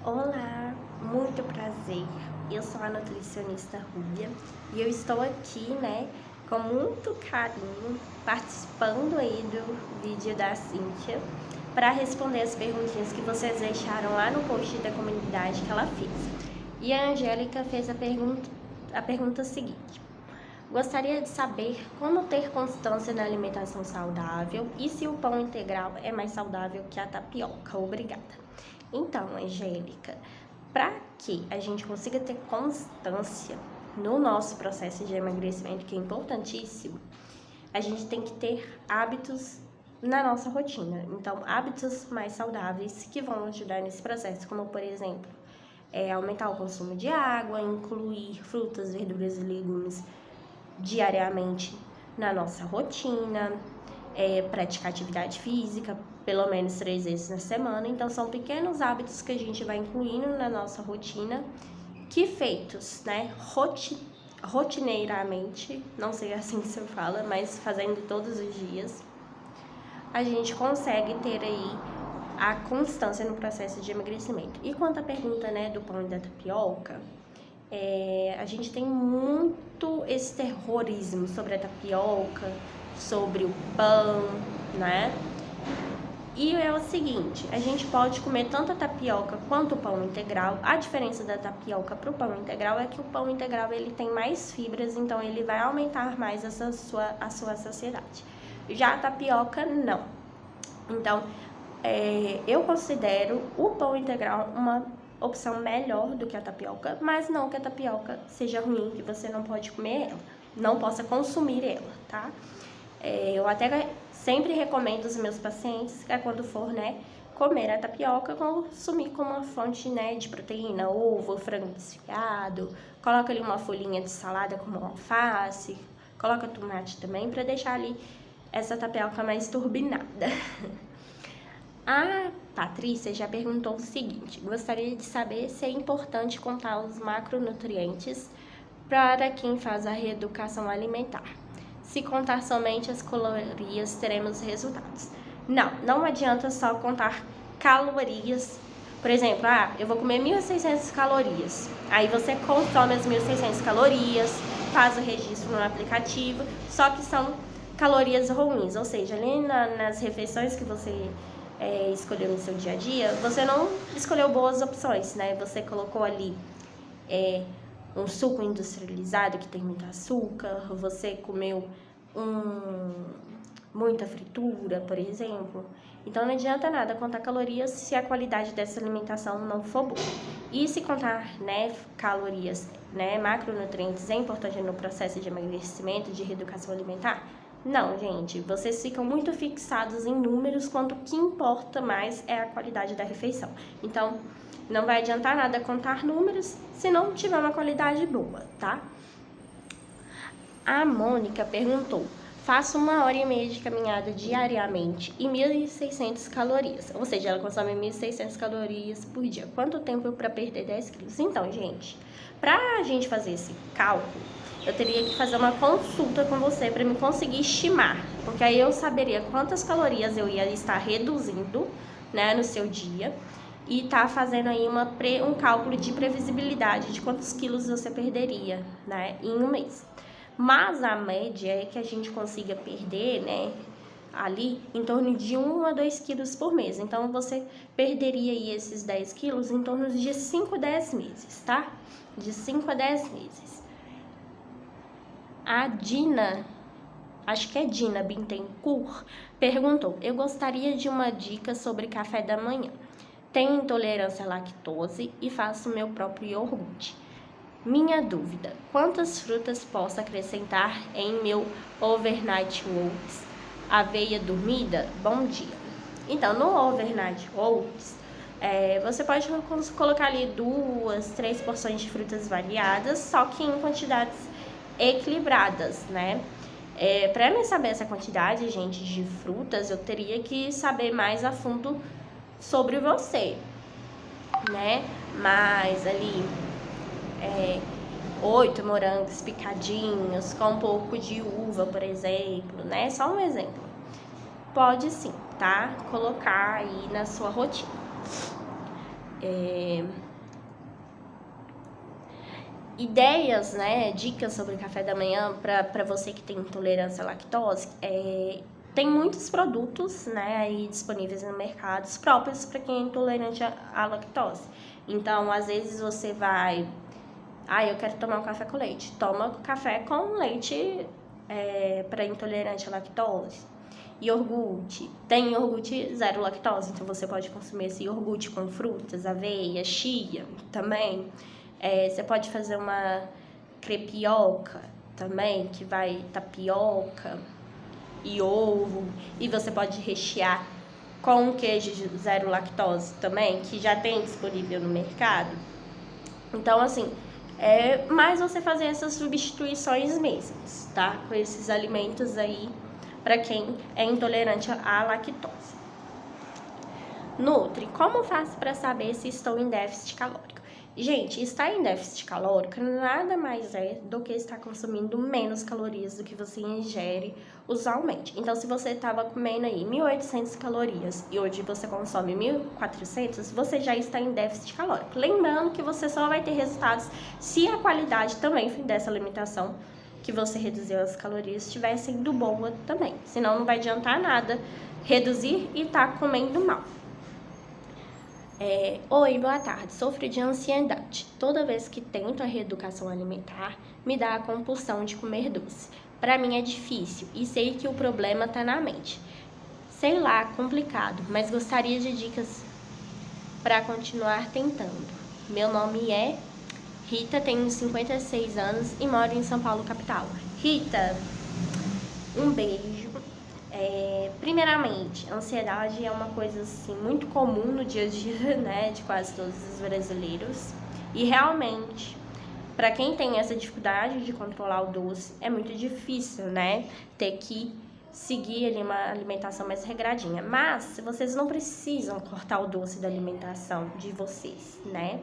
Olá, muito prazer. Eu sou a nutricionista Rúbia e eu estou aqui, com muito carinho, participando aí do vídeo da Cíntia para responder as perguntinhas que vocês deixaram lá no post da comunidade que ela fez. E a Angélica fez a pergunta seguinte: gostaria de saber como ter constância na alimentação saudável e se o pão integral é mais saudável que a tapioca. Obrigada. Então, Angélica, para que a gente consiga ter constância no nosso processo de emagrecimento, que é importantíssimo, a gente tem que ter hábitos na nossa rotina. Então, hábitos mais saudáveis que vão ajudar nesse processo, como, por exemplo, aumentar o consumo de água, incluir frutas, verduras e legumes diariamente na nossa rotina, praticar atividade física pelo menos 3 vezes na semana. Então, são pequenos hábitos que a gente vai incluindo na nossa rotina, que feitos, rotineiramente, não sei assim que se fala, mas fazendo todos os dias, a gente consegue ter aí a constância no processo de emagrecimento. E quanto à pergunta, do pão e da tapioca, a gente tem muito esse terrorismo sobre a tapioca, sobre o pão, né? E é o seguinte, a gente pode comer tanto a tapioca quanto o pão integral. A diferença da tapioca para o pão integral é que o pão integral ele tem mais fibras, então ele vai aumentar mais a sua saciedade. Já a tapioca, não. Então, eu considero o pão integral uma opção melhor do que a tapioca, mas não que a tapioca seja ruim, que você não pode comer ela, não possa consumir ela, tá? Eu até sempre recomendo aos meus pacientes que quando for, comer a tapioca, consumir como uma fonte, de proteína, ovo, frango desfiado, coloca ali uma folhinha de salada como alface, coloca tomate também para deixar ali essa tapioca mais turbinada. A Patrícia já perguntou o seguinte: gostaria de saber se é importante contar os macronutrientes para quem faz a reeducação alimentar. Se contar somente as calorias, teremos resultados. Não adianta só contar calorias. Por exemplo, eu vou comer 1.600 calorias. Aí você consome as 1.600 calorias, faz o registro no aplicativo, só que são calorias ruins. Ou seja, ali nas refeições que você escolheu no seu dia a dia, você não escolheu boas opções, Você colocou ali um suco industrializado que tem muito açúcar, você comeu muita fritura, por exemplo. Então não adianta nada contar calorias se a qualidade dessa alimentação não for boa. E se contar, calorias, macronutrientes é importante no processo de emagrecimento, de reeducação alimentar? Não, gente, vocês ficam muito fixados em números quando o que importa mais é a qualidade da refeição. Então, não vai adiantar nada contar números se não tiver uma qualidade boa, tá? A Mônica perguntou: faço 1h30 de caminhada diariamente e 1.600 calorias. Ou seja, ela consome 1.600 calorias por dia. Quanto tempo para perder 10 quilos? Então, gente, pra gente fazer esse cálculo, eu teria que fazer uma consulta com você para me conseguir estimar, porque aí eu saberia quantas calorias eu ia estar reduzindo, no seu dia, e tá fazendo aí um cálculo de previsibilidade de quantos quilos você perderia, em um mês. Mas a média é que a gente consiga perder, ali em torno de 1 a 2 quilos por mês. Então, você perderia aí esses 10 quilos em torno de 5 a 10 meses, tá? De 5 a 10 meses. A Dina, acho que é Dina Bittencourt, perguntou: eu gostaria de uma dica sobre café da manhã. Tenho intolerância à lactose e faço meu próprio iogurte. Minha dúvida: quantas frutas posso acrescentar em meu overnight oats? Aveia dormida? Bom dia. Então, no overnight oats, você pode colocar ali 2, 3 porções de frutas variadas, só que em quantidades equilibradas, Para mim saber essa quantidade, gente, de frutas, eu teria que saber mais a fundo sobre você, Mas ali 8 morangos picadinhos com um pouco de uva, por exemplo, Só um exemplo. Pode sim, tá? Colocar aí na sua rotina. ideias, né, dicas sobre café da manhã para você que tem intolerância à lactose. Tem muitos produtos, né, aí disponíveis no mercado próprios para quem é intolerante à lactose. Então, às vezes você vai, eu quero tomar um café com leite. Toma café com leite para intolerante à lactose. Iogurte, tem iogurte zero lactose, então você pode consumir esse iogurte com frutas, aveia, chia também. Você pode fazer uma crepioca também, que vai tapioca e ovo, e você pode rechear com queijo zero lactose também, que já tem disponível no mercado. Então, assim, mais você fazer essas substituições mesmas, tá? Com esses alimentos aí, para quem é intolerante à lactose. Nutri, como faço para saber se estou em déficit calórico? Gente, estar em déficit calórico nada mais é do que estar consumindo menos calorias do que você ingere usualmente. Então, se você estava comendo aí 1.800 calorias e hoje você consome 1.400, você já está em déficit calórico. Lembrando que você só vai ter resultados se a qualidade também dessa alimentação que você reduziu as calorias estiver sendo boa também. Senão não vai adiantar nada reduzir e estar comendo mal. Oi, boa tarde. Sofro de ansiedade. Toda vez que tento a reeducação alimentar, me dá a compulsão de comer doce. Para mim é difícil e sei que o problema tá na mente. Sei lá, complicado, mas gostaria de dicas para continuar tentando. Meu nome é Rita, tenho 56 anos e moro em São Paulo, capital. Rita, um beijo. Primeiramente, ansiedade é uma coisa assim, muito comum no dia a dia, né, de quase todos os brasileiros. E realmente, para quem tem essa dificuldade de controlar o doce, é muito difícil, né, ter que seguir ali uma alimentação mais regradinha. Mas vocês não precisam cortar o doce da alimentação de vocês, né?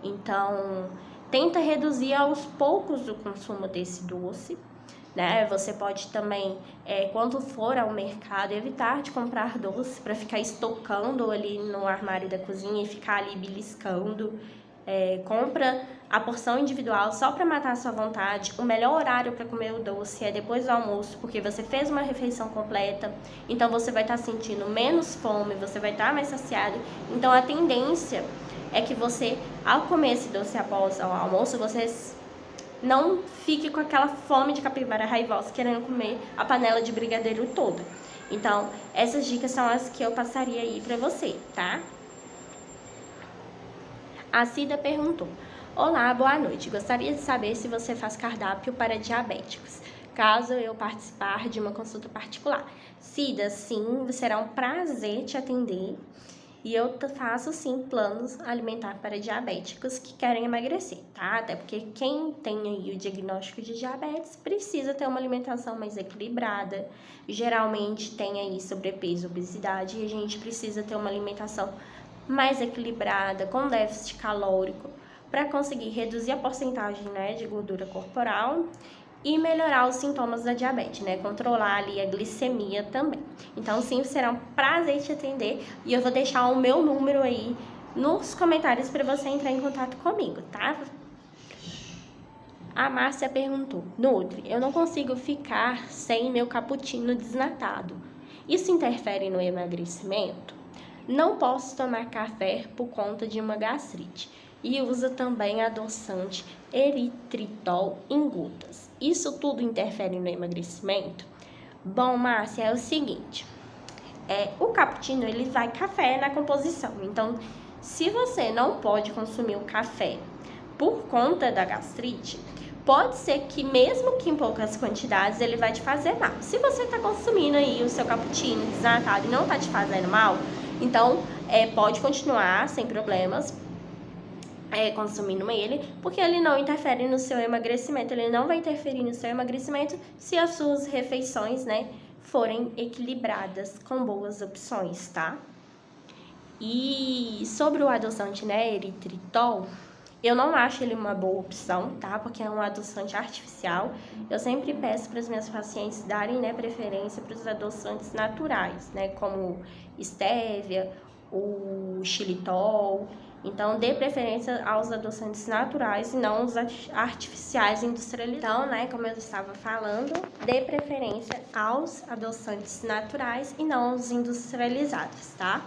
Então, tenta reduzir aos poucos o consumo desse doce, né? Você pode também, quando for ao mercado, evitar de comprar doce para ficar estocando ali no armário da cozinha e ficar ali beliscando. Compra a porção individual só para matar a sua vontade. O melhor horário para comer o doce é depois do almoço, porque você fez uma refeição completa, então você vai estar sentindo menos fome, você vai estar mais saciado. Então a tendência é que você, ao comer esse doce após o almoço, você não fique com aquela fome de capivara raivosa querendo comer a panela de brigadeiro toda. Então, essas dicas são as que eu passaria aí pra você, tá? A Cida perguntou: olá, boa noite. Gostaria de saber se você faz cardápio para diabéticos, caso eu participar de uma consulta particular. Cida, sim, será um prazer te atender. E eu faço, sim, planos alimentar para diabéticos que querem emagrecer, tá? Até porque quem tem aí o diagnóstico de diabetes precisa ter uma alimentação mais equilibrada. Geralmente tem aí sobrepeso, obesidade, e a gente precisa ter uma alimentação mais equilibrada, com déficit calórico, para conseguir reduzir a porcentagem, né, de gordura corporal e melhorar os sintomas da diabetes, né? Controlar ali a glicemia também. Então, sim, será um prazer te atender e eu vou deixar o meu número aí nos comentários para você entrar em contato comigo, tá? A Márcia perguntou: Nutri, eu não consigo ficar sem meu cappuccino desnatado. Isso interfere no emagrecimento? Não posso tomar café por conta de uma gastrite. E usa também adoçante eritritol em gotas. Isso tudo interfere no emagrecimento? Bom, Márcia, é o seguinte, o cappuccino, ele vai café na composição. Então, se você não pode consumir o café por conta da gastrite, pode ser que mesmo que em poucas quantidades, ele vai te fazer mal. Se você está consumindo aí o seu cappuccino desnatado e não está te fazendo mal, então pode continuar sem problemas, consumindo ele, porque ele não interfere no seu emagrecimento, ele não vai interferir no seu emagrecimento se as suas refeições, né, forem equilibradas com boas opções, tá? E sobre o adoçante, né, eritritol, eu não acho ele uma boa opção, tá? Porque é um adoçante artificial. Eu sempre peço para os meus pacientes darem, né, preferência para os adoçantes naturais, né, como estévia, o xilitol Então, dê preferência aos adoçantes naturais e não os artificiais industrializados. Então, né, como eu estava falando, dê preferência aos adoçantes naturais e não aos industrializados, tá?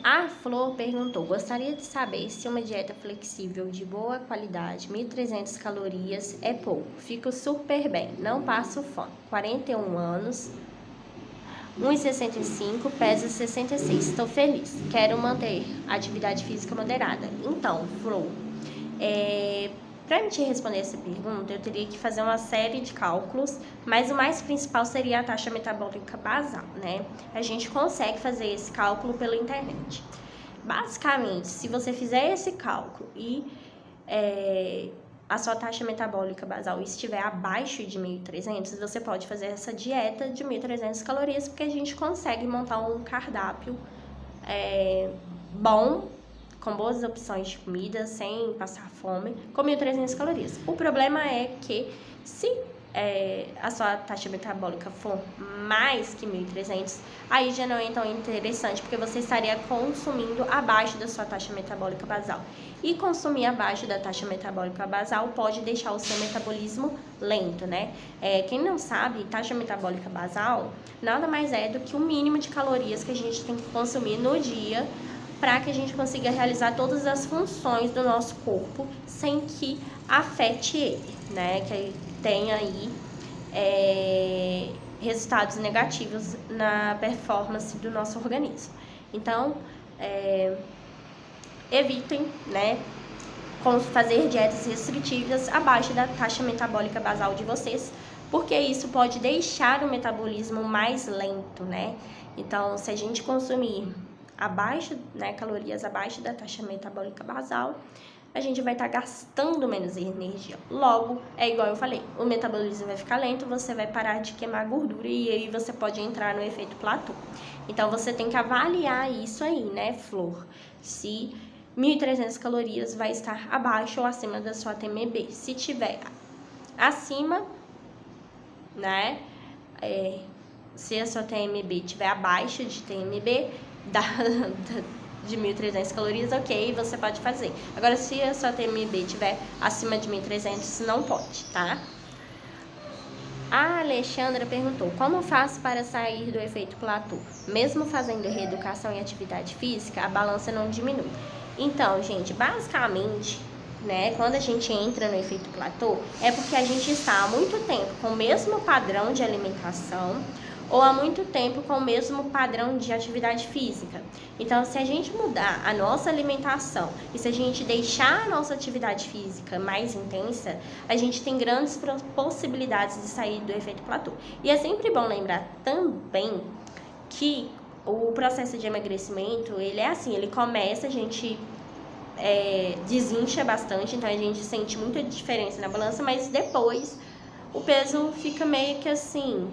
A Flor perguntou: gostaria de saber se uma dieta flexível de boa qualidade, 1.300 calorias, é pouco. Fico super bem, não passo fome. 41 anos, 1,65, pesa 66. Estou feliz. Quero manter atividade física moderada. Então, Flor, para te responder essa pergunta, eu teria que fazer uma série de cálculos, mas o mais principal seria a taxa metabólica basal, né? A gente consegue fazer esse cálculo pela internet. Basicamente, se você fizer esse cálculo e a sua taxa metabólica basal estiver abaixo de 1.300, você pode fazer essa dieta de 1.300 calorias, porque a gente consegue montar um cardápio bom, com boas opções de comida, sem passar fome, com 1.300 calorias. O problema é que se a sua taxa metabólica for mais que 1.300, aí já não é tão interessante, porque você estaria consumindo abaixo da sua taxa metabólica basal. E consumir abaixo da taxa metabólica basal pode deixar o seu metabolismo lento, né? Quem não sabe, taxa metabólica basal nada mais é do que o mínimo de calorias que a gente tem que consumir no dia para que a gente consiga realizar todas as funções do nosso corpo sem que afete ele, né? Que tenha aí resultados negativos na performance do nosso organismo. Então, evitem, né, fazer dietas restritivas abaixo da taxa metabólica basal de vocês, porque isso pode deixar o metabolismo mais lento, né? Então, se a gente consumir calorias abaixo da taxa metabólica basal, a gente vai estar gastando menos energia. Logo, é igual eu falei, o metabolismo vai ficar lento, você vai parar de queimar gordura e aí você pode entrar no efeito platô. Então, você tem que avaliar isso aí, né, Flor? Se 1.300 calorias vai estar abaixo ou acima da sua TMB. Se tiver acima, né, se a sua TMB estiver abaixo de TMB, de 1.300 calorias, ok, você pode fazer. Agora, se a sua TMB estiver acima de 1.300, não pode, tá? A Alexandra perguntou: como faço para sair do efeito platô? Mesmo fazendo reeducação e atividade física, a balança não diminui. Então, gente, basicamente, né, quando a gente entra no efeito platô, é porque a gente está há muito tempo com o mesmo padrão de alimentação ou há muito tempo com o mesmo padrão de atividade física. Então, se a gente mudar a nossa alimentação e se a gente deixar a nossa atividade física mais intensa, a gente tem grandes possibilidades de sair do efeito platô. E é sempre bom lembrar também que o processo de emagrecimento, ele é assim, ele começa, a gente desincha bastante, então a gente sente muita diferença na balança, mas depois o peso fica meio que assim,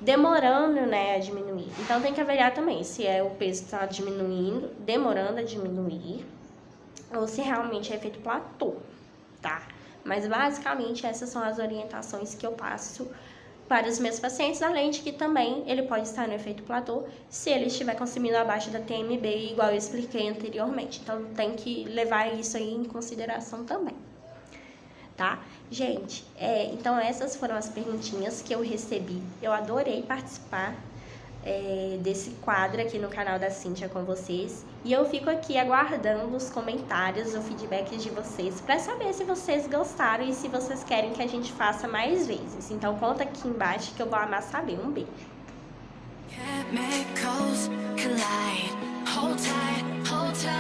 demorando, né, a diminuir. Então tem que avaliar também se o peso está diminuindo, demorando a diminuir, ou se realmente é efeito platô, tá? Mas basicamente essas são as orientações que eu passo para os meus pacientes, além de que também ele pode estar no efeito platô se ele estiver consumindo abaixo da TMB, igual eu expliquei anteriormente. Então tem que levar isso aí em consideração também, tá? Gente, então essas foram as perguntinhas que eu recebi. Eu adorei participar desse quadro aqui no canal da Cíntia com vocês. E eu fico aqui aguardando os comentários, o feedback de vocês, para saber se vocês gostaram e se vocês querem que a gente faça mais vezes. Então conta aqui embaixo que eu vou amar saber. Um beijo! Chemicals collide. Hold tight, hold tight.